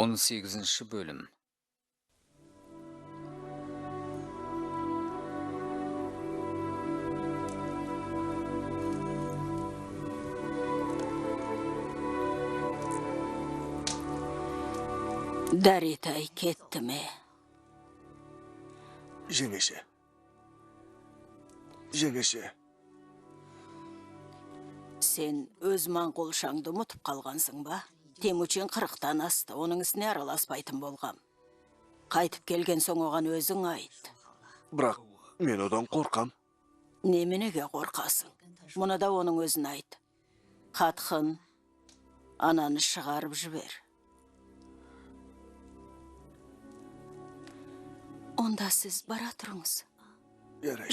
18 bölüm. Daritay ketdi mi? Жеңеше. Sen öz Moңғолшаңды ұмытып қалғансың ба? Темучин 40-тан асты, оның ісіне араласпайтын болғам. Қайтып келген соң оған өзің айт. Бірақ мен одан қорқам. Неменеге қорқасың? Мұны да оның өзін айт. Қатқын, ананы шығарып жібер. Онда сіз бара тұрыңыз. Ярайды.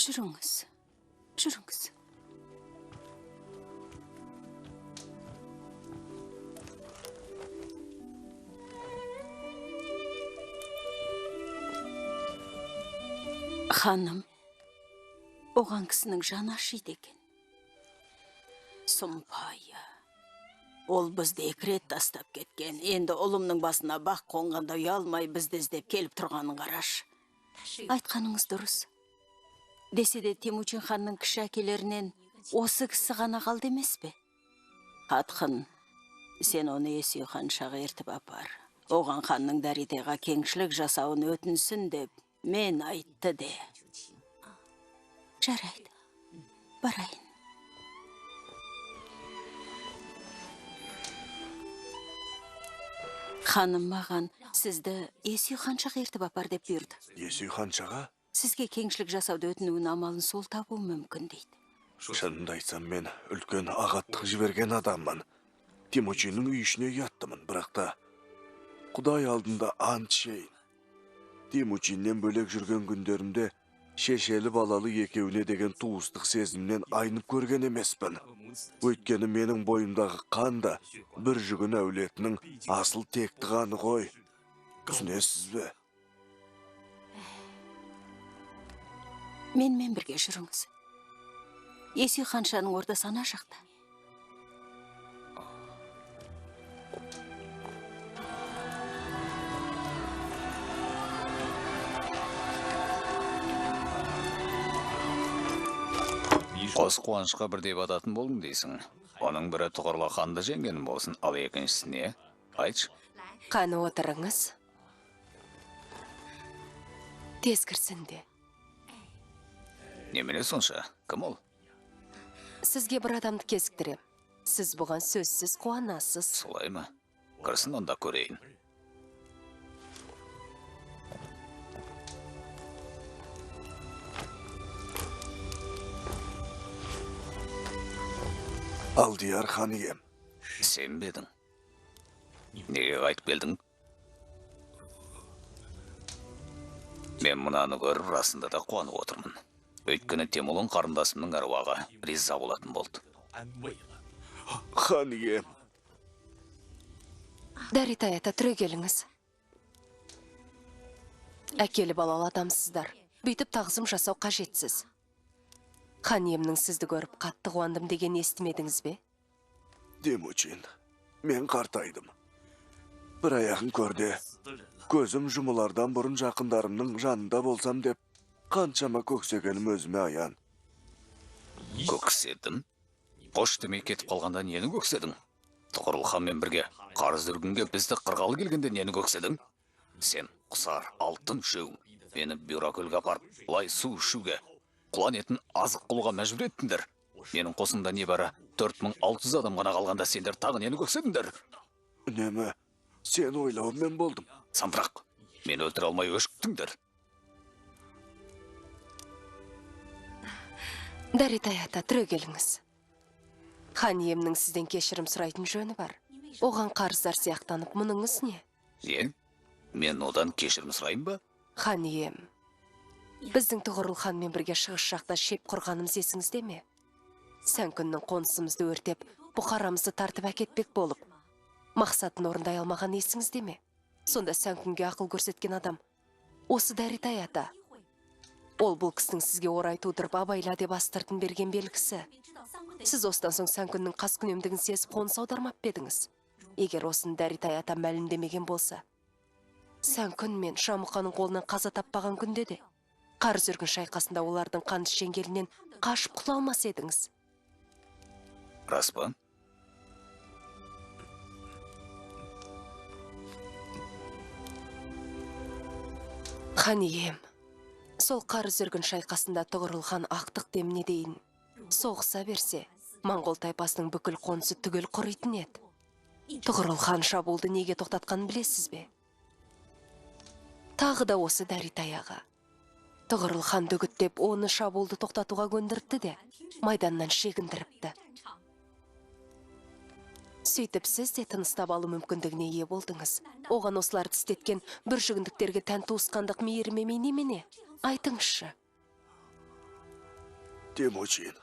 Жүріңіз. Ханым, оған кісінің жаны ашиды екен. Сұмпайы. Ол бізді 2 рет тастап кеткен. Енді ұлымның басына бақ қонғанда ұялмай бізді іздеп келіп тұрғанын қараш. Айтқаныңыз дұрыс. Десе де Темучин ханның кіші әкелерінен осы кісі ғана қалды емес пе? Қатқын, сен оны Есүй ханшаға ертіп апар. Оған ханның Даритайға кеңшілік жасауын өтінсін деп мен айтты де. Жарайды, барайын. Ханым маған сізді Есүй ханшаға ертіп апар деп бұйырды. Есүй ханшаға? Сізге кеңшілік жасауды өтінуін амалын сол табу мүмкін дейді. Шынымды айтсам, мен үлкен ағаттық жіберген адаммын. Темучиннің үй ішіне яттымын, бірақ та Құдай алдында ант шейін. Темучиннен бөлек жүрген күндерімде шешелі балалы екеуіне деген туыстық сезімнен айнып көрген емеспін. Өйткені менің бойымдағы қан да бір жүгін әулетінің асыл текті қаны ғой. Түсінесіз бе? Менімен бірге жүріңіз. Есүй ханшаның ордасы ана жақта. Қос қуанышқа бірдей бататын болдың дейсің. Оның бірі Тұғырла ханды жеңген болсын, ал екіншісі не? Айтшы. Қаны отырыңыз. Тез кірсін де. Немене сонша? Кім ол? Сізге бір адамды кезіктірем. Сіз бұған сөзсіз қуанасыз. Солай ма? Кірсін онда көрейін. Алдияр хан ием. Сен бедің. Неге қайтып келдің? Мен мұнаны көріп, расында да қуанып отырмын. Өйткені Темулын қарындасымның аруағы риза болатын болды. Хан ием. Даритай ата, түрегеліңіз. Әкелі балалы адамсыздар. Бүйтіп тағзым жасау қажетсіз. Хан иемнің сізді көріп қатты қуандым деген естімедіңіз бе? Темучин, мен қартайдым. Бір аяғын көрде, көзім жұмылардан бұрын жақындарымның жанында болсам деп, қаншама көксегенім өзіме аян. Көкседім? Қош демей кетіп қалғанда нені көкседің? Тұғырыл ханмен бірге қарыз үргінге бізді қырғалы келгенде нені көкседің? Сен құсар, алтын шөң, мені бюрокөлге апарып, лай су ішуге, құлан етін азық қылуға мәжбүр еттіңдер. Менің қосымда не бары 4600 адам ғана қалғанда сендер тағы нені көкседіңдер? Үнемі, сен ойлаумен болдым. Сандырақ, мен өлтіре алмай өшіктіңдер. Даритай ата, түрегеліңіз. Хан иемнің сізден кешірім сұрайтын жөні бар. Оған қарыздар сияқтанып, мұныңыз не? Мен одан кешірім сұрайын ба? Хан ием, біздің Тұғырыл ханмен бірге шығыс жақта шеп құрғанымыз есіңізде ме? Сән күннің қонысымызды өртеп, бұқарамызды тартып әкетпек болып, мақсатын орындай алмаған есіңізде ме? Сонда сән күнге ақыл көрсеткен адам осы Даритай ата. Ол бұл кісінің сізге орай тудырып абайла деп астыртын берген белгісі. Сіз осыдан соң сән күннің қас күнемдігін сезіп қоныс аудармап бедіңіз. Егер осыны Даритай ата мәлімдемеген болса, Сән күн мен Шамұқаның қолынан қаза таппаған күнде де қарыз үргін шайқасында олардың қанды шеңгелінен қашып құтыла алмас едіңіз. Рас па? Хан ием, сол қарыз үргін шайқасында Тұғырыл хан ақтық деміне дейін соғыса берсе, Моңғол тайпасының бүкіл қонысы түгел құрайтын еді. Тұғырыл хан шабуылды неге тоқтатқанын білесіз бе? Тағы да осы Дәритаяға. Тұғырыл хан дүгіттеп, оны шабуылды тоқтатуға көндіріпті де, майданнан шегіндіріпті. Сөйтіп сіз де тыныстап алу мүмкіндігіне ие болдыңыз. Оған осылар тістеткен бір жүгіндіктерге тән туысқандық мейірмемей немене? Айтыңызшы. Темучин.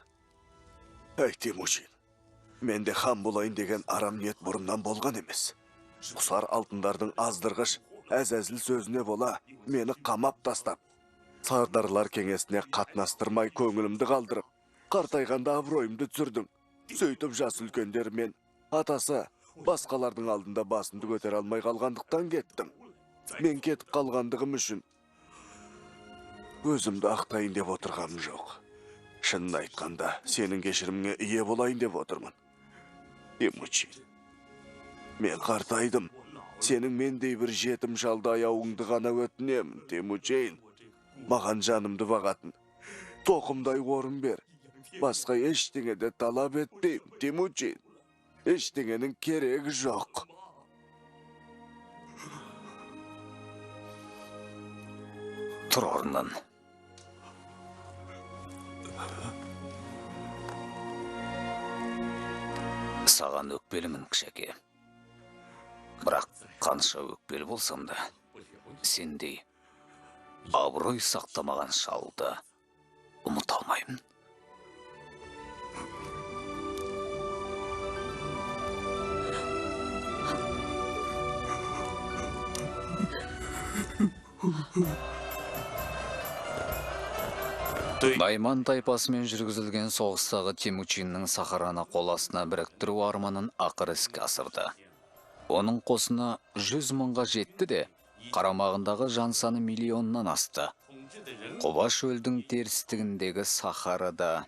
Әй, Темучин. Менде хан болайын деген арам ниет бұрыннан болған емес. Құсар алтындардың аздырғыш, әзәзіл сөзіне бола, мені қамап тастап, сардарлар кеңесіне қатнастырмай көңілімді қалдырып, қартайғанда абыройымды түсірдің. Сөйтіп жас үлкендер мен атасы басқалардың алдында басымды көтере алмай қалғандықтан кеттім. Мен кетіп қалғандығым үшін өзімді ақтайын деп отырғаным жоқ. Шынын айтқанда, сенің кешіріміңе ие болайын деп отырмын. Темучин, мен қартайдым. Сенің мендей бір жетім шалды аяуыңды ғана өтінемін, Темучин. Маған жанымды бағатын. Тоқымдай орын бер. Басқа ештеңе де талап етпеймін, Темучин. Ештеңенің керегі жоқ. Тұр орнынан. Саған өкпелімін, кішеке. Бірақ қанша өкпелі болсам да, сендей абырой сақтамаған шалды ұмыта алмаймын. Найман тайпасымен жүргізілген соғыстағы Темучиннің Сахараны қол астына біріктіру арманын ақыр іске асырды. Оның қосына 100 мыңға жетті де, қарамағындағы жан саны миллионнан асты. Құба шөлдің терістігіндегі Сахарада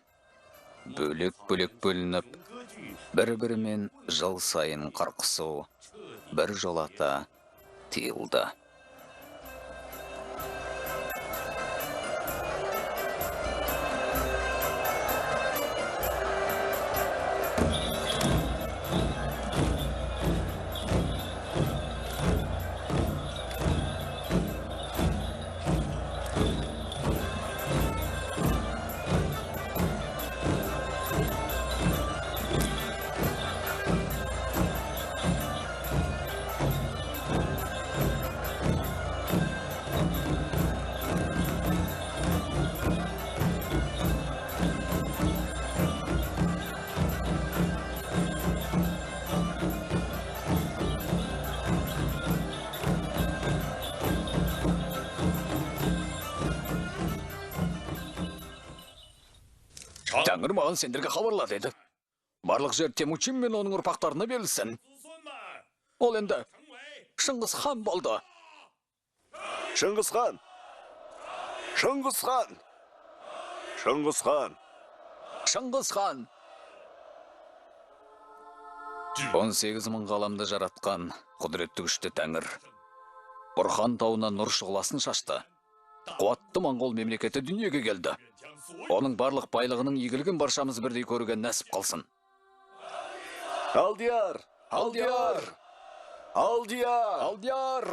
бөлек-бөлек бөлініп, бір-бірімен жыл сайын қырқысу бір жолата тиылды. Тәңір маған сендерге хабарла деді. Барлық жер Темучин мен оның ұрпақтарына берілсін. Ол енді Шыңғыс хан болды. Шыңғыс хан! Шыңғыс хан! Шыңғыс хан! Шыңғыс хан! 18 мың ғаламды жаратқан құдіретті күшті тәңір. Бұрхан тауына нұр шұғыласын шашты. Қуатты моңғол мемлекеті дүниеге келді. Оның барлық байлығының игілігін баршамыз бірдей көруге нәсіп қалсын. Алдияр! Алдияр! Алдияр! Алдияр!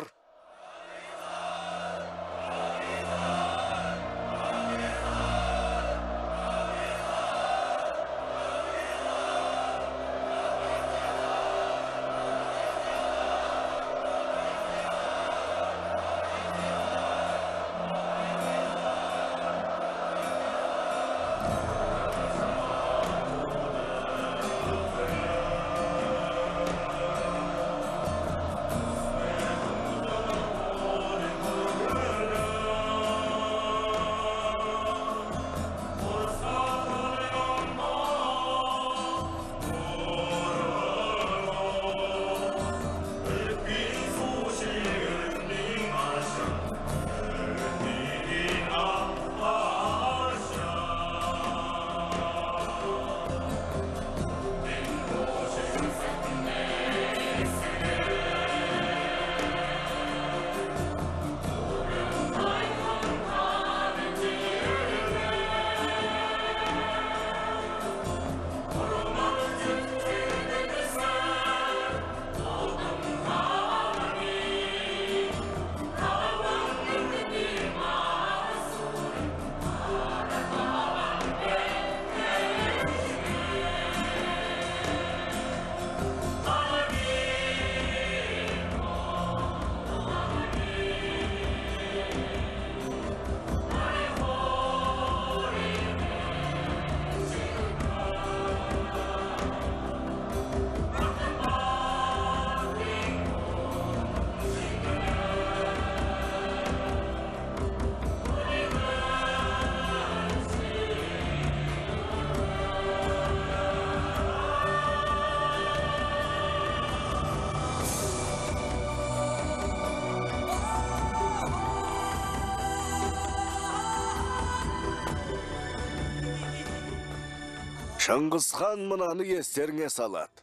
Шыңғысхан мынаны естеріңе салады.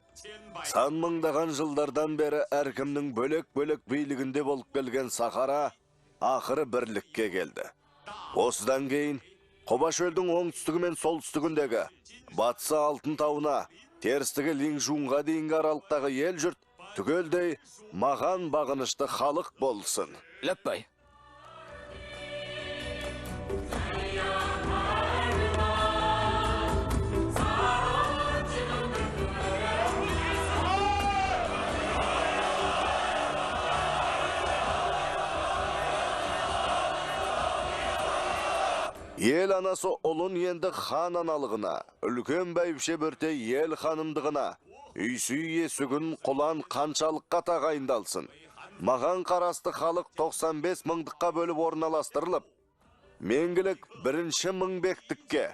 Сан мыңдаған жылдардан бері әркімнің бөлек-бөлек билігінде болып келген Сахара ақыры бірлікке келді. Осыдан кейін Қобашөлдің оңтүстігі мен солтүстігіндегі батысы Алтын тауына, терістігі Лиңжунға дейінгі аралықтағы ел жұрт түгелдей маған бағынышты халық болсын. Ләппай. Ел анасы ұлын енді хан аналығына, үлкен бәйбіше бөрте ел ханымдығына, үйсүй есігін құлан қаншалыққа тағайындалсын. Маған қарасты халық 95 мыңдыққа бөліп орналастырылып, Менгілік 1-ші мыңбектікке,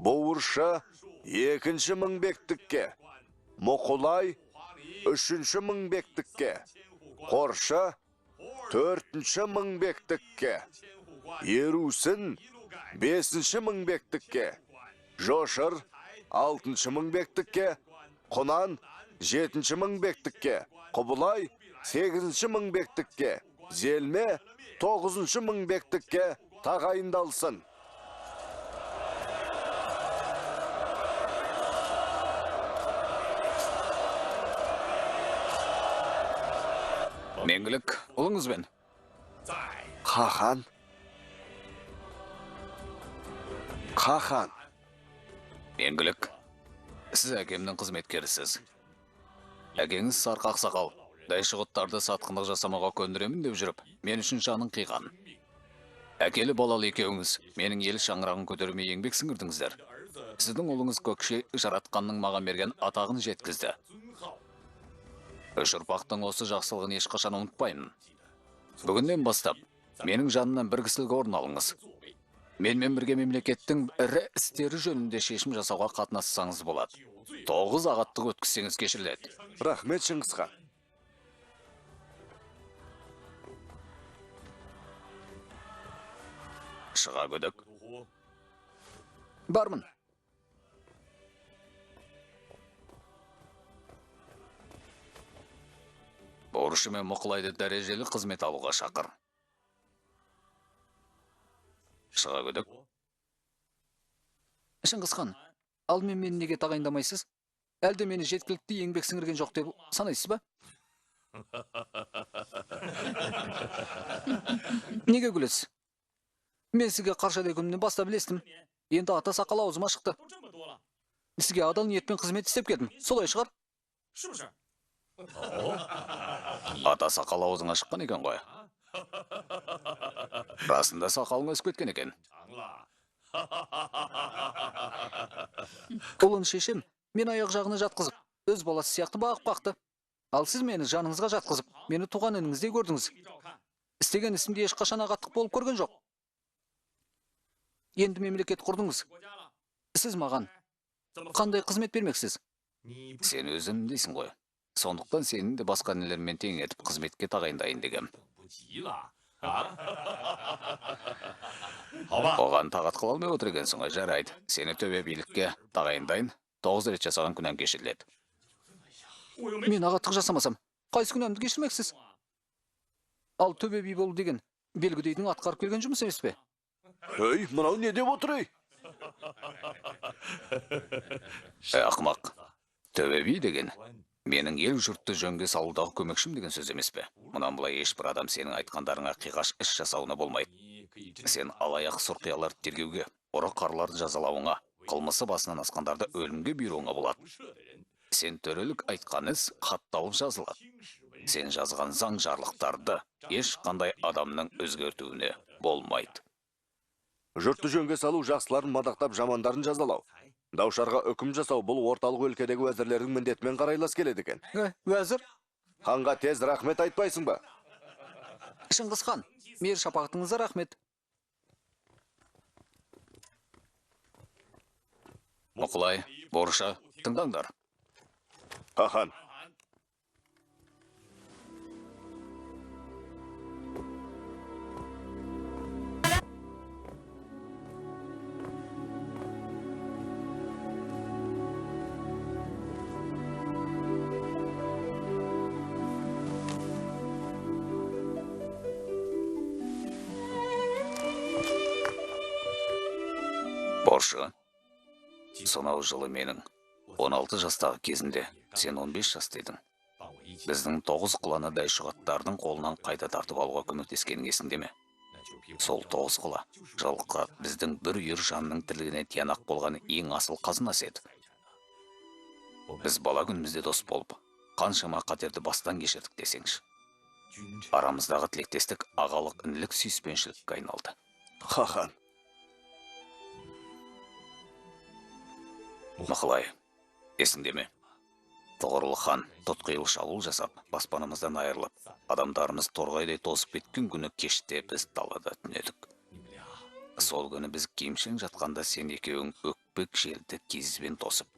Боғырша 2-ші мыңбектікке, Мұқылай 3-ші мыңбектікке, Қорша 4-ші мыңбектікке, Ерусін 5-ші мыңбектікке, Жошыр 6-ші мыңбектікке, Құнан 7-ші мыңбектікке, Құбылай 8-ші мыңбектікке, Зелме 9-ші мыңбектікке тағайындалсын. Менгілік, ұлыңызбен. Қахан. Қахан. Менгілік, сіз әкемнің қызметкерісіз. Әкеңіз сарқақ сақал, дайшығыттарды сатқындық жасамаға көндіремін деп жүріп, мен үшін жанын қиған. Әкелі балалы екеуіңіз, менің ел шаңырағын көтермей еңбек сіңірдіңіздер. Сіздің ұлыңыз көкше жаратқанның маған берген атағын жеткізді. Үш ұрпақтың осы жақсылығын ешқашан ұмытпаймын. Бүгіннен бастап, менің жанымнан бір кісілік орын алыңыз. Менімен бірге мемлекеттің ірі істері жөнінде шешім жасауға қатынассаңыз болады. 9 ағаттық өткізсеңіз кешіріледі. Рахмет, Шыңғысхан. Шыға көдік. Бармын. Борышы мен Мұқылайды дәрежелі қызмет алуға шақыр. Шыға көдік. Шыңғысхан, алдымен мені неге тағайындамайсыз? Әлде мені жеткілікті еңбек сіңірген жоқ деп санайсыз ба? Неге күлесіз? Мен сізге қаршадай күнінен бастап білестім. Енді ата сақал аузыма шықты. Сізге адал ниетпен қызмет істеп келдім. Солай шығар? Ата сақал аузыңа шыққан екен ғой. Расында сақалың өсіп кеткен екен. Ұлын шешем, мен аяқ жағына жатқызып, өз баласы сияқты бағып бақты. Ал сіз мені жаныңызға жатқызып, мені туған ініңіздей көрдіңіз. Істеген ісімде ешқашан ағаттық болып көрген жоқ. Енді мемлекет құрдыңыз. Сіз маған қандай қызмет бермексіз? Сен өзім дейсің ғой. Сондықтан сенің де басқа інілермен тең етіп қызметке тағайындайын дегем. Оған тағат қыла алмай отыр екенсің ғой, жарайды. Сені төбе билікке тағайындайын, 9 рет жасаған күнәң кешіріледі. Мен ағаттық жасамасам, қайсы күнәмді кешірмексіз? Ал төбе би болу деген белгідейдің атқарып келген жұмыс емес пе? Өй, мынау не деп отыр ей? Ақымақ, төбе би деген менің ел жұртты жөнге салудағы көмекшім деген сөз емес пе? Мұнан былай ешбір адам сенің айтқандарыңа қиғаш іс жасауына болмайды. Сен алаяқ сұрқияларды тергеуге, ұры қарларды жазалауыңа, қылмысы басынан асқандарды өлімге бұйыруыңа болады. Сен төрелік айтқан іс хатталып жазылады. Сен жазған заң жарлықтарды ешқандай адамның өзгертуіне болмайды. Жұртты жөнге салу жақсыларын мадақтап жамандарын жазалау. Даушарға үкім жасау бұл орталық өлкедегі уәзірлердің міндетімен қарайлас келеді екен. Уәзір? Ханға тез рахмет айтпайсың ба? Шыңғысхан, мейір шапағытыңызға рахмет. Мұқылай, Борыша, тыңдаңдар. Қахан. Қоршы, сонау жылы менің 16 жастағы кезінде, сен 15 жаста едің. Біздің 9 құланы дәйшұғаттардың қолынан қайта тартып алуға көмектескенің есіңде ме? Сол 9 құла жалқы біздің бір үйір жанның тірлігіне тиянақ болған ең асыл қазынасы еді. Біз бала күнімізде дос болып, қаншама қатерді бастан кешірдік десеңші. Арамыздағы тілектестік ағалық інілік сүйіспеншілікке айналды. Хахан, Мақылай, есіңде ме? Тұғырыл хан тұтқиыл шабуыл жасап, баспанамыздан айырылып, адамдарымыз торғайдай тозып кеткен күні кеште біз далада түнедік. Сол күні біз киімшең жатқанда сен екеуің өкпек желді кезбен тосып,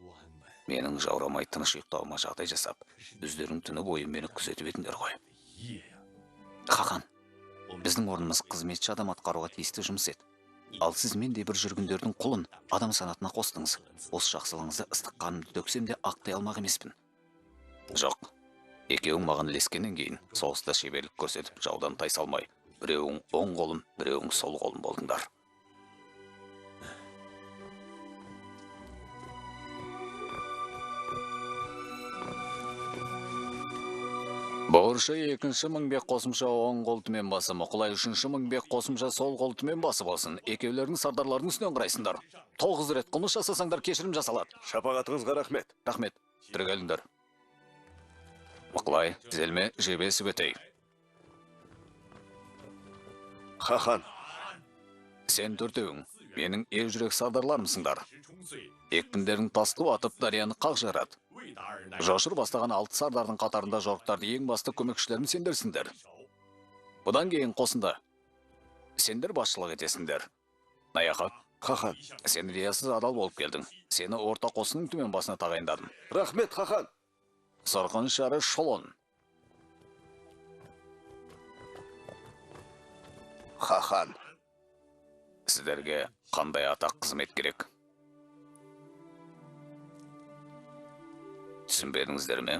менің жаурамай тыныш ұйықтауыма жағдай жасап, өздерің түні бойы мені күзетіп едіңдер ғой. Хақан, біздің орнымыз қызметші адам атқаруға тиісті жұмыс еді. Ал сіз менде бір жүргіндердің құлын адам санатына қостыңыз. Осы жақсылығыңызды ыстық қанымды төксем де ақтай алмақ емеспін. Жоқ, екеуің маған ілескеннен кейін соғыста шеберлік көрсетіп жаудан тайсалмай, біреуің оң қолым, біреуің сол қолым болдыңдар. Бауыршы екінші мыңбек қосымша оң қол түмен басы, Мұқылай үшінші мыңбек қосымша сол қол түмен басы болсын. Екеулердің сардарлардың үстінен құрайсыңдар. 9 рет қылмыс жасасаңдар кешірім жасалады. шапағатыңызға рахмет. Рахмет, түрегеліңдер. Мұқылай, тізелме жебесі бөтей. Хахан, Сен төртеуің, менің ел жүрек сардарларымсыңдар. Екпіндерін тасты атып дарияны қақ жарады. Жошыр бастаған 6 сардардың қатарында жорықтарды ең басты көмекшілерін сендерсіңдер. Бұдан кейін қосында сендер басшылық етесіңдер. Наяқа, Хахан, сен риясыз адал болып келдің. Сені орта қосының түмен басына тағайындадым. рахмет, Хахан. Сарқын шары Шолон. Хахан, Сіздерге қандай атақ қызмет керек? Түсінбедіңіздер ме?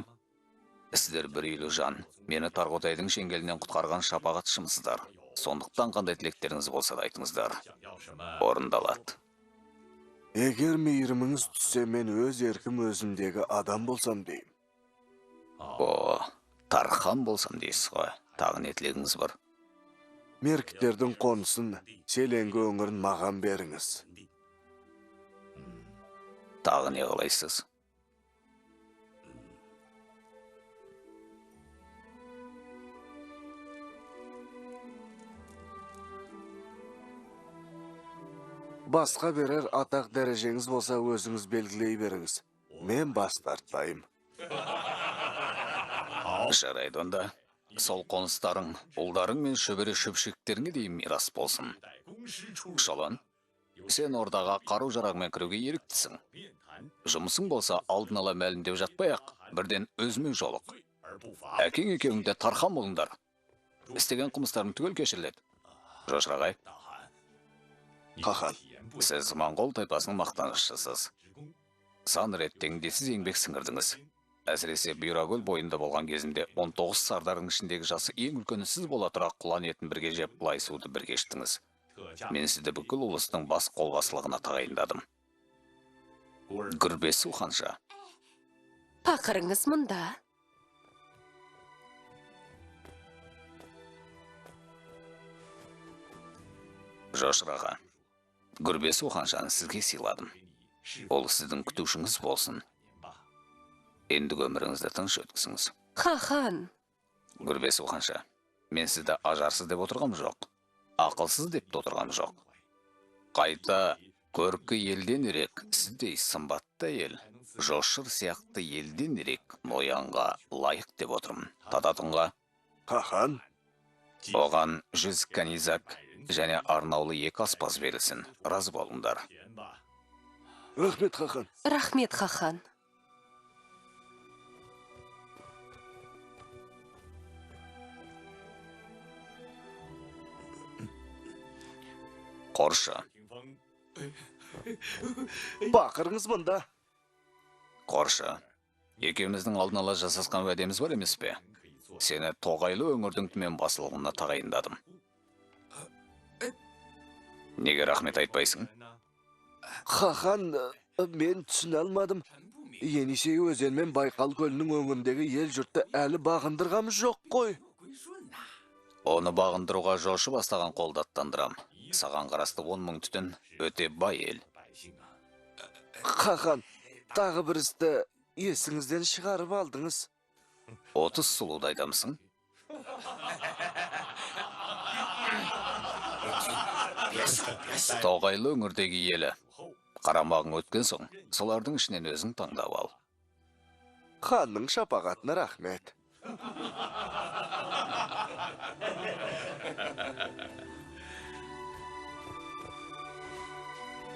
Сіздер бір үйлі жан, мені Тарғотайдың шеңгелінен құтқарған шапағатшымысыздар. Сондықтан қандай тілектеріңіз болса да айтыңыздар. Орындалады. егер мейіріміңіз түссе, мен өз еркім өзімдегі адам болсам деймін. О, Тархан болсам дейсіз ғой. Тағы не тілегіңіз бар? Меркіттердің қонысын, Селенгі өңірін маған беріңіз. Тағы не қалайсыз? Басқа берер атақ дәрежеңіз болса, өзіңіз белгілей беріңіз. Мен бас тартпайым. Жарайды онда. Сол қоныстарың, ұлдарың мен шөбере шөпшектеріңе дейін мирас болсын. Шолон, сен ордаға қару жарағымен кіруге еріктісің. Жұмысың болса алдын ала мәлімдеу жатпай-ақ, бірден өзімен жолық. Әкең екеуіңде Тархан болыңдар. Істеген қылмыстарың түгел кешіріледі. Жошырағай, Хахан, сіз Моңғол тайпасының мақтанышшысыз. Сан рет теңдессіз еңбек сіңірдіңіз. Әсіресе Бұйракөл бойында болған кезінде 19 сардардың ішіндегі жасы ең үлкені сіз бола тұра құлан етін бірге жеп, былай суды бірге іштіңіз. Мен сізді бүкіл ұлыстың бас қолбасылығына тағайындадым. Гүрбесу ханша. Пақырыңыз мұнда. Жошыраға, Гүрбесу ханшаны сізге сыйладым. Ол сіздің күтушіңіз болсын. Ендігі өміріңізді тыныш өткісіңіз. Хахан, Гүрбесу ханша, мен сізді ажарсыз деп отырғам жоқ. Ақылсыз деп те отырғам жоқ. Қайта көркі елден ерек, сіздей сымбатты ел, Жошыр сияқты елден ерек ноянға лайық деп отырмын. Тататынға Хахан, оған 100 канизак және арнаулы 2 аспаз берілсін. Разы болыңдар. рахмет, Хахан. рахмет, Хахан. Қоршы, Бақырыңыз мұнда. Қоршы, екеуміздің алдын ала жасасқан уәдеміз бар емес пе? Сені Тоғайлы өңірдің түмен басылығына тағайындадым. Неге рахмет айтпайсың? Хахан, мен түсіне алмадым. Енисей өзен мен Байқал көлінің өңіріндегі ел жұртты әлі бағындырғамыз жоқ қой. Оны бағындыруға жошы бастаған қолды аттандырам. Саған қарасты 10 мың түтін өте бай ел. Хахан, тағы бір істі есіңізден шығарып алдыңыз. 30 сұлуды айтамысың? Тоғайлы өңірдегі елі. Қарамағың өткен соң, солардың ішінен өзің таңдап ал. Ханның шапағатына рахмет.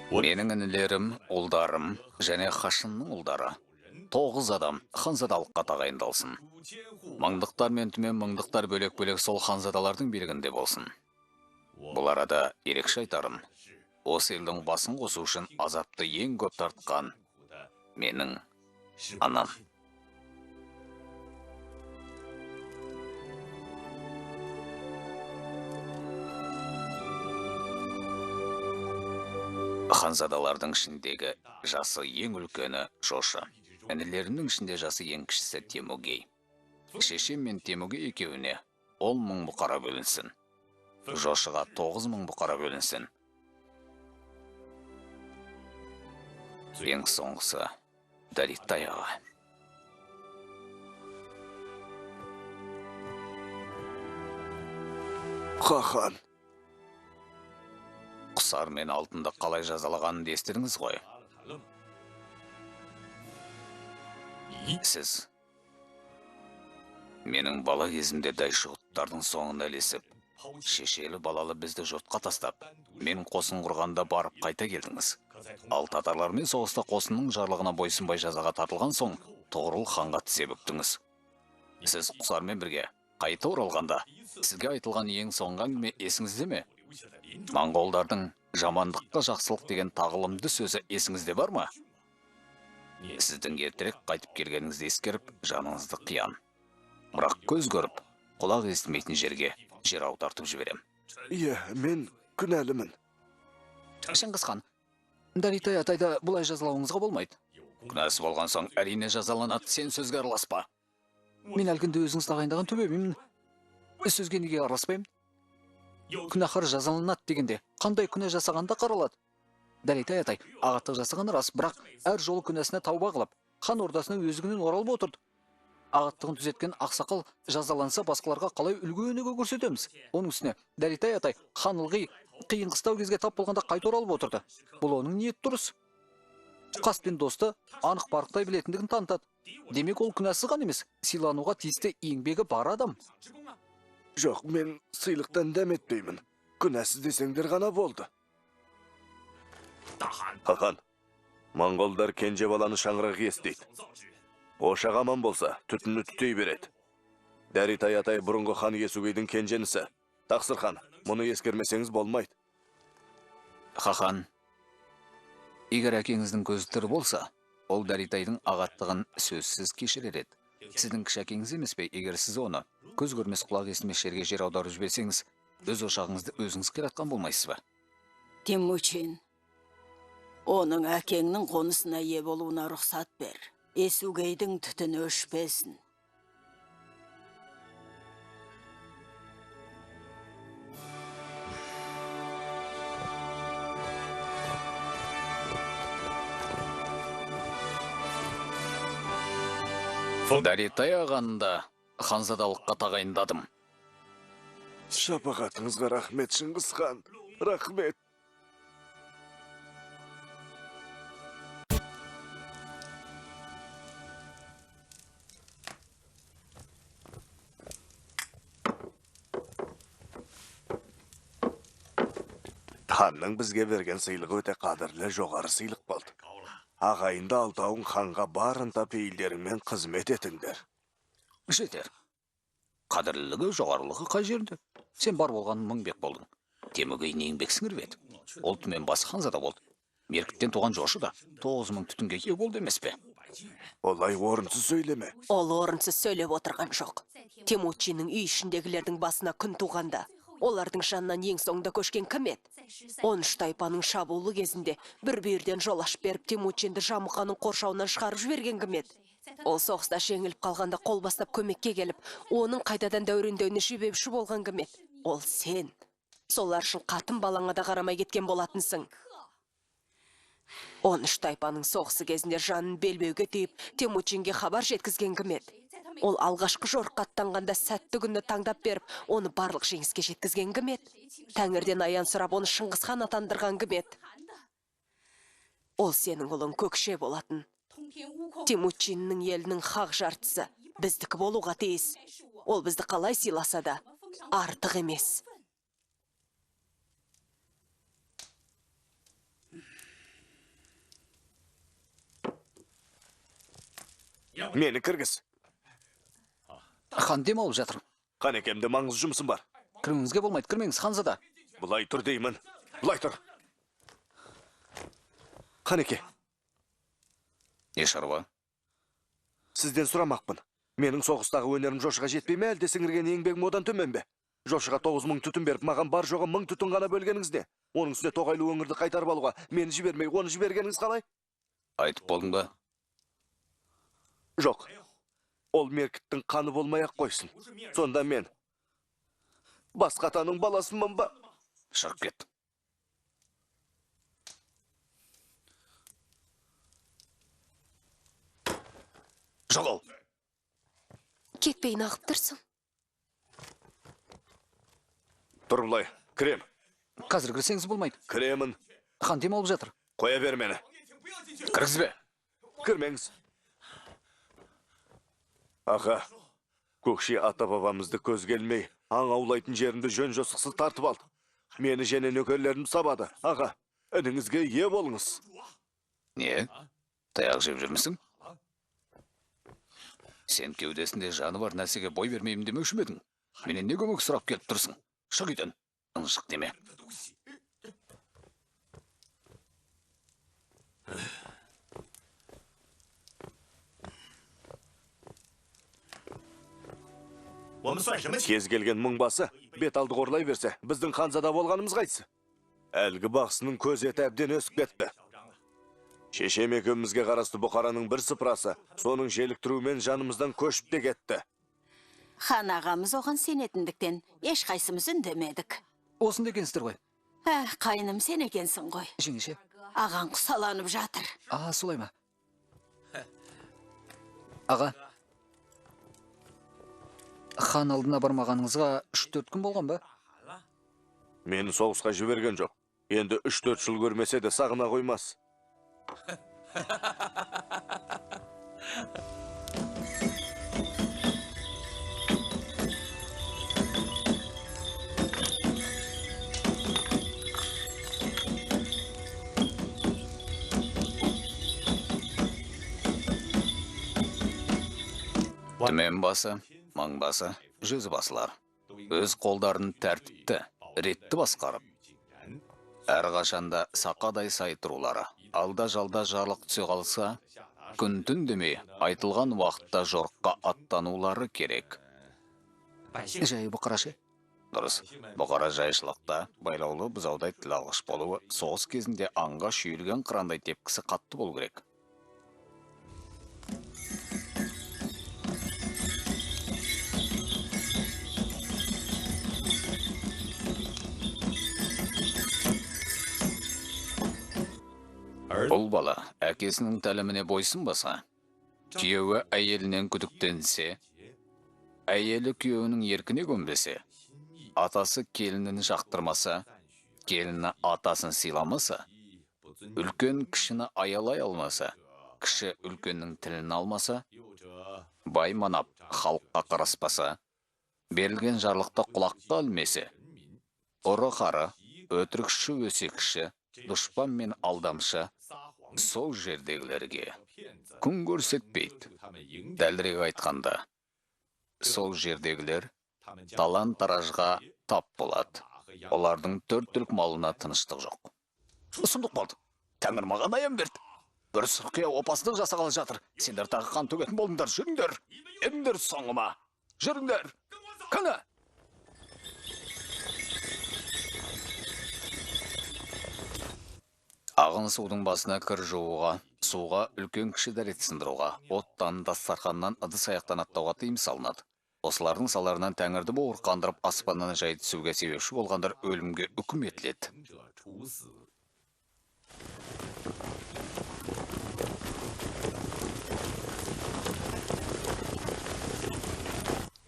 Менің інілерім, ұлдарым және Хашынның ұлдары 9 адам ханзадалыққа тағайындалсын. Мыңдықтар мен түмен мыңдықтар бөлек-бөлек сол ханзадалардың билігінде болсын. Бұл арада ерекше айтарым, осы елдің басын қосу үшін азапты ең көп тартқан менің анам. Ханзадалардың ішіндегі жасы ең үлкені Жошы. Інілерінің ішінде жасы ең кішісі Темугей. Шешем мен Темугей екеуіне 10 мың бұқара бөлінсін. Жошыға 9 мың бұқара бөлінсін. Ең соңғысы Даритаяға. Хахан, Құсар мен алтынды қалай жазалағанын естідіңіз ғой. Сіз менің бала кезімде дайшығыттардың соңына ілесіп, шешелі балалы бізді жұртқа тастап, мен қосын құрғанда барып қайта келдіңіз. Ал татарлармен соғыста қосынның жарлығына бойсынбай жазаға тартылған соң, Тұғырыл ханға тізе бүктіңіз. Сіз Құсармен бірге қайта оралғанда, сізге айтылған ең соңғы әңгіме есіңізде ме? Моңғолдардың жамандыққа жақсылық деген тағылымды сөзі есіңізде бар ма? Сіздің ертерек қайтып келгеніңізді ескеріп, жаныңызды қиян. Бірақ көз көріп, құлақ естімейтін жерге жер аудартып жіберем. Иә, мен күнәлімін. Шыңғыс хан, Даритай атайда бұлай жазалауыңызға болмайды. Күнәсі болған соң әрине жазаланады, сен сөзге араласпа. Мен әлгінде өзіңіз тағайындаған төбемін. Сөзге неге араласпаймын? Күнәһар жазаланады дегенде, қандай күнә жасағанда қаралады? Даритай атай, ағаттық жасағаны рас, бірақ әр жолы күнәсіне тауба қылып, хан ордасына өзігінен оралып отырды. Ағаттығын түзеткен ақсақал жазаланса басқаларға қалай үлгі өнеге көрсетеміз? Оның үстіне Даритай атай хан ылғи қиын қыстау кезге тап болғанда қайта оралып отырды. Бұл оның ниет дұрыс. Қас пен досты анық барықтай білетіндігін танытады. Демек ол күнәсіз хан емес, сыйлануға тиісті еңбегі бар адам. Жоқ, мен сыйлықтан дәметпеймін. Күнәсіз десеңдер ғана болды. Хахан, моңғолдар кенже баланы шаңырақ естейді. Ошақ аман болса, түтіні түтей береді. Даритай атай бұрынғы хан Есугейдің кенженісі. Тақсыр хан, мұны ескермесеңіз болмайды. Хахан, егер әкеңіздің көзі тірі болса, ол Даритайдың ағаттығын сөзсіз кешірер еді. Сіздің кіші әкеңіз емес пе, егер сіз оны көз көрмес құлақ естімес жерге жер аударып жіберсеңіз, өз ошағыңызды өзіңіз қиратқан болмайсыз ба? Темучин, оның әкеңнің қонысына ие болуына рұқсат бер. Есугейдің түтіні өшпесін. Даритай ағаны да ханзадалыққа тағайындадым. Шапағатыңызға рахмет, Шыңғыс хан. Рахмет. Ханның бізге берген сыйлығы өте қадірлі жоғары сыйлық болды. Ағайынды алтауын ханға барынта пейілдерімен қызмет етіңдер. Жетер. Қадірлілігі, жоғарылығы қай жерінде? Сен бар болған мыңбек болдың. Темугейдің еңбек сіңіріп еді. Ол түмен басы ханзада болды. Меркіттен туған Жошы да 9 мың түтінге ие болды емес пе? Олай орынсыз сөйлеме. Ол орынсыз сөйлеп отырған жоқ. Темучиннің үй ішіндегілердің басына күн туғанда, олардың жанынан ең соңында көшкен кім еді? 13 тайпаның шабуылы кезінде бір бүйірден жол ашып беріп Темучинді Жамұқаның қоршауынан шығарып жіберген кім еді? Ол соғыста жеңіліп қалғанда қол бастап көмекке келіп, оның қайтадан дәурендеуіне себепші болған кім еді? Ол сен. Солар үшін қатын балаңа да қарамай кеткен болатынсың. 13 тайпаның соғысы кезінде жанын белбеуге түйіп, Темучинге хабар жеткізген кім еді? Ол алғашқы жорыққа аттанғанда сәтті күнді таңдап беріп, оны барлық жеңіске жеткізген кім еді? Тәңірден аян сұрап, оны Шыңғысхан атандырған кім еді? Ол сенің ұлың Көкше болатын. Темучиннің елінің хақ жартысы біздікі болуға тиіс. Ол бізді қалай сыйласа да артық емес. Мені кіргіз. Хан дем алып жатыр. Қанекемде маңыз жұмысым бар. Кіріңізге болмайды, кірмеңіз, ханзада. Бұлай тұр деймін. Бұлай тұр. Қанеке, Не шаруа? сізден сұрамақпын. Менің соғыстағы өнерім жошыға жетпей ме, әлде сіңірген еңбегім одан төмен бе? Жошыға 9.000 түтін беріп, маған бар жоғы 1000 түтін ғана бөлгеніңіз не? Оның үстіне тоғайлы өңірді қайтарып алуға мені жібермей, оны жібергеніңіз қалай? Айтып болдың ба? Жоқ. Ол меркіттің қаны болмай-ақ қойсын. Сонда мен басқа атаның баласымын ба? Шығып кет. Жоғал. Кетпей нағып тұрсың. Тұр бұлай, кірем. Қазір кірсеңіз болмайды. Кіремін. Хан дем алып жатыр. Қоя бер мені. Кіргізбе. Кірмеңіз. Аға, Көкше ата-бабамызды көз келмей, аң аулайтын жерімді жөн жосықсыз тартып алды. Мені және нөкерлерім сабады. Аға, ініңізге ие болыңыз. Не? Таяқ жеп жүрмісің? Сен кеудесінде жаны бар нәрсеге бой бермеймін демеуші ме едің? Менен не көмек сұрап келіп тұрсың? Шық үйден. Ынжық деме. Кез келген мыңбасы бет алды қорлай берсе, біздің ханзада болғанымыз қайтсы? Әлгі бақсының көз еті әбден өсіп кетті. Шешем екеумізге қарасты Бұқараның бір сыпырасы, соның желіктіруімен жанымыздан көшіп те кетті. Хан ағамыз оған сенетіндіктен ешқайсымыз үндемедік. Осында екенсіздер ғой. Қайным сен екенсің ғой. Жеңеше. Ағаң құсаланып жатыр. Солай ма? Аға. Хан алдына бармағаныңызға 3-4 күн болған ба? Мені соғысқа жіберген жоқ. Енді 3-4 жыл көрмесе де сағына қоймас. Төмен басы, маң басы, жүзі басылар. Өз қолдарын тәртіпті, ретті басқарып. Әрқашанда сақадай сай тұрулары. Алда-жалда жарлық түсе қалса, күн түн демей айтылған уақытта жорыққа аттанулары керек. Жай бұқарашы. Дұрыс, бұқара жайшылықта байлаулы бұзаудай тілалғыш болуы, соғыс кезінде аңға шүйілген қырандай тепкісі қатты болу керек. Бұл бала әкесінің тәліміне бойсынбаса, күйеуі әйелінен күдіктенсе, әйелі күйеуінің еркіне көнбесе, атасы келінін жақтырмаса, келіні атасын сыйламаса, үлкен кішіні аялай алмаса, кіші үлкеннің тілін алмаса, бай манап халыққа қараспаса, берілген жарлықта құлаққа ілмесе, ұры-қары, өтірікші өсекші, дұшпан мен алдамшы сол жердегілерге күн көрсетпейді. Дәлірек айтқанда, сол жердегілер талан-таражға тап болады. Олардың 4 түлік малына тыныштық жоқ. Сұмдық болды. Тәңір маған аян берді. Бір сұрқия опасыздық жасағалы жатыр. Сендер тағы қан төгетін болыңдар, жүріңдер. Еріңдер соңыма. Жүріңдер. Кәне. Ағын судың басына кір жууға, суға үлкен кіші дәрет сындыруға, оттан дастарханнан ыдыс аяқтан аттауға тыйым салынады. Осылардың салдарынан тәңірді боғыр қандырып аспаннан жай түсуге себепші болғандар өлімге үкім етіледі.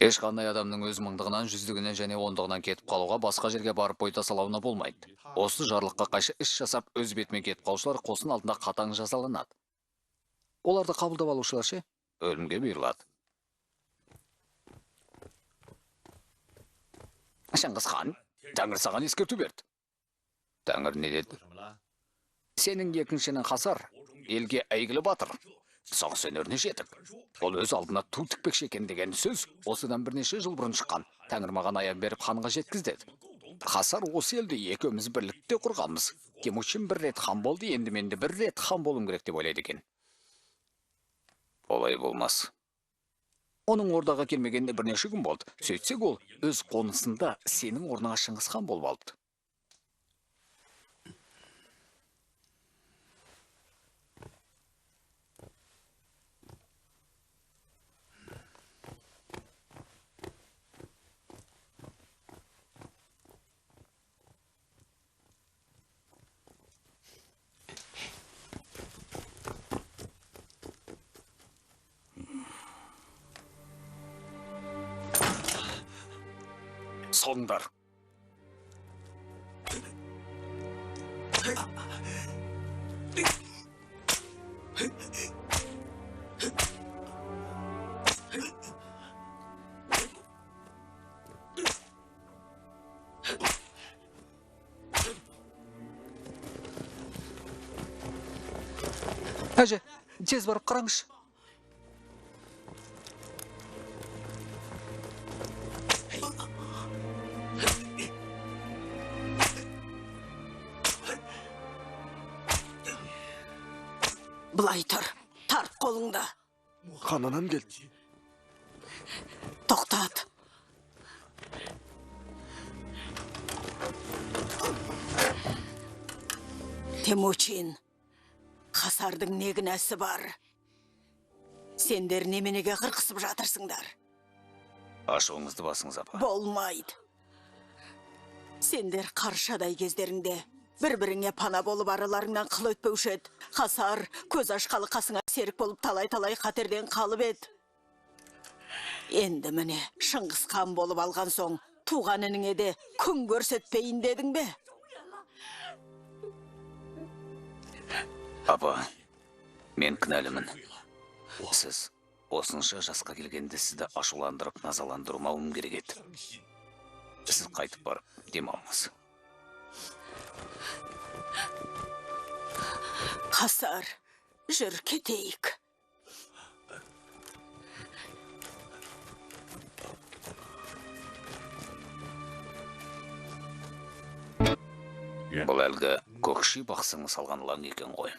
Ешқандай адамның өз мыңдығынан, жүздігінен және ондығынан кетіп қалуға, басқа жерге барып бой тасалауына болмайды. Осы жарлыққа қайшы іс жасап, өз бетімен кетіп қалушылар қосын алдында қатаң жазаланады. Оларды қабылдап алушылар ше, өлімге бұйырылады. Шыңғыс хан, Тәңір саған ескерту берді. Тәңір не деді? Сенің екіншінің Хасар, елге әйгілі батыр. Соғыс өнеріне жетік. Ол өз алдына ту тікпекші екен деген сөз осыдан бірнеше жыл бұрын шыққан. Тәңір маған аян беріп ханға жеткізді. Хасар осы елді екеуміз бірлікте құрғанбыз. Темучин бір рет хан болды, енді менде бір рет хан болым керек деп ойлайды екен. Олай болмас. Оның ордаға келмегенде бірнеше күн болды. Сөйтсек ол өз қонысында сенің орныңа Шыңғыс хан болып алыпты. Соңдар. Әже, тез барып қараңызшы. Былай тұр, тарт қолыңда. Хан анам келді. Тоқтат. Темучин, Хасардың не кінәсі бар? Сендер неменеге қырқысып жатырсыңдар? Ашуыңызды басыңыз, апа. Болмайды. Сендер қаршадай кездеріңде бір-біріңе пана болып араларыңнан қыл өтпеуші еді. Хасар көз ашқалы қасыңа серік болып талай-талай қатерден қалып еді. Енді міне Шыңғыс хан болып алған соң туған ініңе де күн көрсетпейін дедің бе? Апа, мен кінәлімін. Сіз осынша жасқа келгенде сізді ашуландырып, назаландырмауым керек еді. Сіз қайтып барып демалыңыз. Хасар, жүр кетейік. Бұл әлгі көкши бақсыңы салған лаң екен ғой.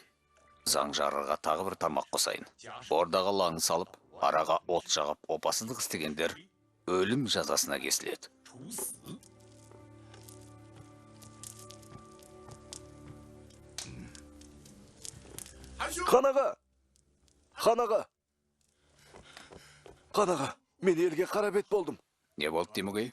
Заң жарырға тағы бір тармақ қосайын. Ордаға лаң салып, араға от жағып, опасыздық істегендер өлім жазасына кесіледі. Хан аға, мен елге қарабет болдым. Не болды, Темугей?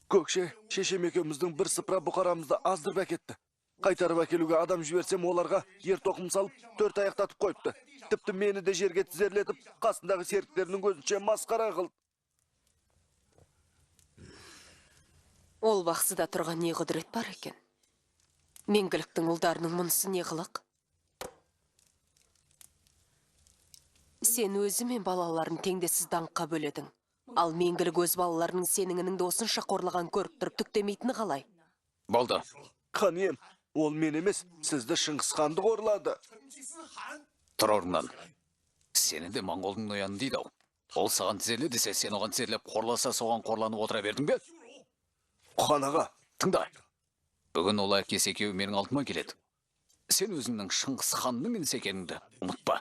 Көкше, шешем екеуміздің бір сыпыра бұқарамызды аздырып әкетті. Қайтарып әкелуге адам жіберсем, оларға ер тоқым салып, 4 аяқтатып қойыпты. Тіпті мені де жерге тізерлетіп, қасындағы серіктерінің көзінше масқара қылды. Ол бақсыда тұрған не құдірет бар екен? Меңгіліктің ұлдарының мұнысы не қылық? Сен өзі мен балаларын теңдесіз даңққа бөледің. Ал меңгілік өз балаларының сеніңінің осынша қорлаған көріп тұрып түктемейтіні қалай? Болды. Хан ем, ол мен емес, сізді Шыңғыс ханды қорлады. Тұр орнынан. Сені де Монғолдың нояны дейді ау. Ол саған тізерле десе, сен оған тізерлеп, қорласа соған қорланып отыра бердің бе? Хан аға. Тыңда. Бүгін ол әкес екеуі менің алдыма келеді. Сен өзіңнің Шыңғыс ханның інісі екеніңді ұмытпа.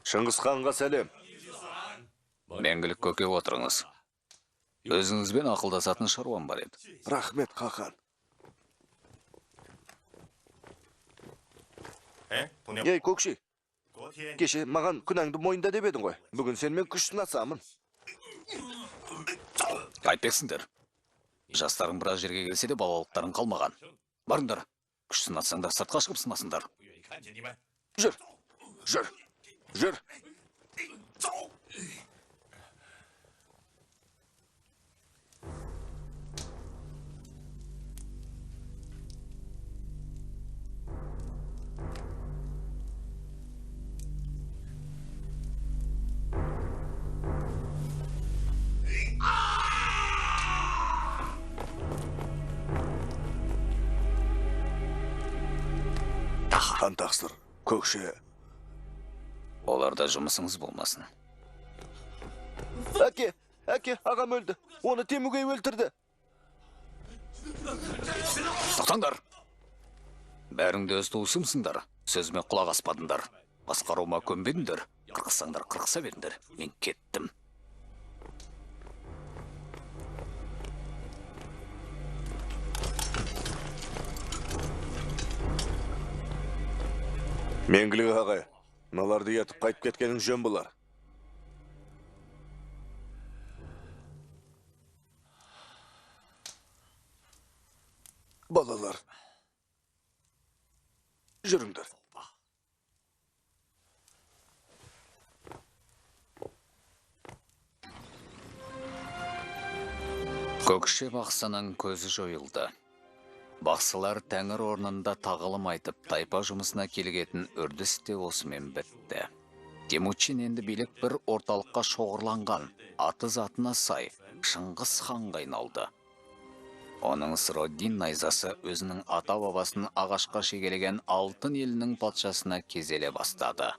Шыңғыс ханға сәлем. Мәңгілік көке отырыңыз. Өзіңізбен ақылдасатын шаруам бар еді. Рахмет, Хақан. Ей, көкші, кеше маған күнәңді мойында деп едің ғой. Бүгін сен мен күш сынасамын. Қайтпексіңдер. Жастарың біраз жерге келсе де балалықтарың қалмаған. Барыңдар, күш сынатсаңдар сыртқа шығып сынасыңдар. Жүр, жүр, жүр. Хан тақсыр, көкше. Оларда жұмысыңыз болмасын. Әке, ағам өлді. Оны Темүгей өлтірді. Тоқтаңдар! Бәріңді өз туысымсыңдар. Сөзіме құлақ аспадыңдар. Басқаруыма көнбедіңдер. Қырқысаңдар, қырқыса беріңдер. Мен кеттім. Менгілік ағай, мыналарды етіп қайтып кеткенің жөн болар. Балалар, жүріңдер. Көкше бақсының көзі жойылды. Бақсылар тәңір орнында тағылым айтып, тайпа жұмысына келгетін үрдіс те осымен бітті. Темучин енді билік бір орталыққа шоғырланған, аты затына сай, Шыңғыс ханға айналды. Оның Сыроддин найзасы өзінің ата бабасын ағашқа шегелеген алтын елінің патшасына кезеле бастады.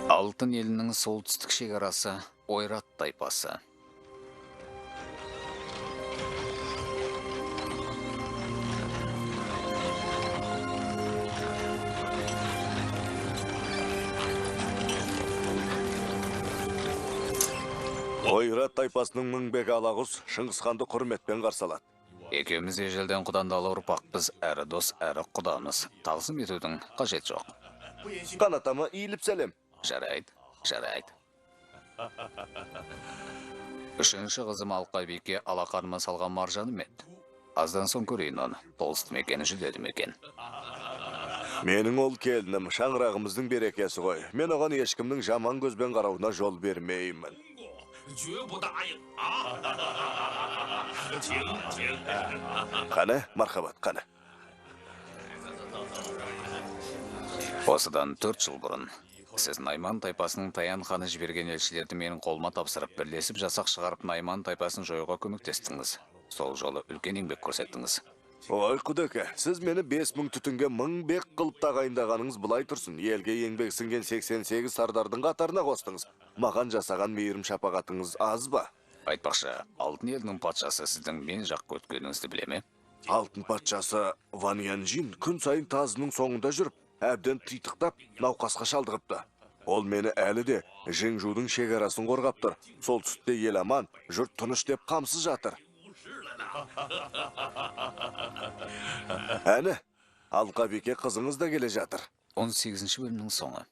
Алтын елінің солтүстік шекарасы Ойрат тайпасы. Ойрат тайпасының мыңбек алағұс Шыңғысханды құрметпен қарсалады. Екеуміз ежелден құдандалы ұрпақпыз, әрі дос, әрі құдамыз. Тағзым етудің қажет жоқ. Қанатама иіліп сәлем. Жарайды. Үшінші қызым Алқабике алақарыма салған маржаным еді. Аздан соң көрейін оны, толысты мекені жүдеді мекен. Менің ол келінім шаңырағымыздың берекесі ғой. Мен оған ешкімнің жаман көзбен қарауына жол бермеймін. Қане, мархабат, қане. Осыдан 4 жыл бұрын сіз Найман тайпасының Таян ханы жіберген елшілерді менің қолыма тапсырып, бірлесіп жасақ шығарып Найман тайпасын жоюға көмектестіңіз. Сол жолы үлкен еңбек көрсеттіңіз. Ой, құдеке, сіз мені 5000 түтінге 1000 бек қылып тағайындағаныңыз бұлай тұрсын. Елге еңбек сіңген 88 сардардың қатарына қостыңыз. Маған жасаған мейірім шапағатыңыз аз ба? Айтпақшы, алтын елінің патшасы сіздің мен жаққа өткеніңізді біле ме? Алтын патшасы Ван Янжин күн сайын тазының соңында жүріп, әбден титықтап, науқасқа шалдығыпты. Ол мені әлі де Жеңжудың шекарасын қорғап тұр. Солтүстікте ел аман, жұрт тыныш деп қамсыз жатыр. Әні, Алқабике қызыңыз да келе жатыр. 18-ші бөлімнің соңы.